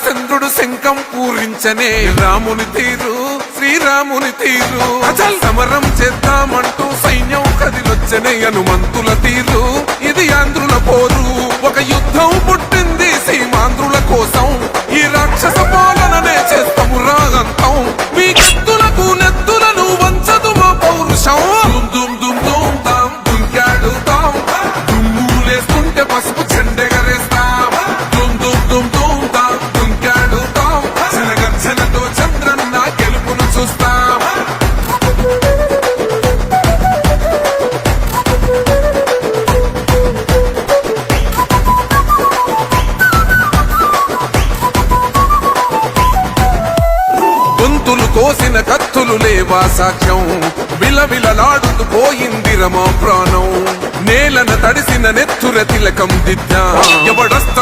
చంద్రుడు శంఖం పూరించనే రాముని తీరు శ్రీరాముని తీరు అచల్ సమరం చేద్దామంటూ సైన్యం కదిలొచ్చనే హనుమంతుల తీరు ఇది ఆంధ్రుల పోరు ఒక యుద్ధం పుట్టింది సీమాంధ్రుల కోసం ఈ రాక్షస పాలననే చేస్తాము రాగంతం మీ కత్తులకు నెత్తులను వంచదు మా పౌరుషం దుమ్ దుమ్ దుమ్ తాం దుంకాడుతాం దుమ్ములేస్తుంటే పసుపు చెండెగరేస్తాం దుమ్ దుమ్ దుమ్ దుమ్ తాం దుంకాడుతాం జనగర్జనతో చంద్రన్న గెలుపును చూస్తాం గొంతులు కోసిన కత్తులు లేవా సాక్ష్యం విలవిలలాడుతూ పోయింది రమా ప్రాణం నేలన తడిసిన నెత్తుర తిలకం దిద్దా ఎవడొస్త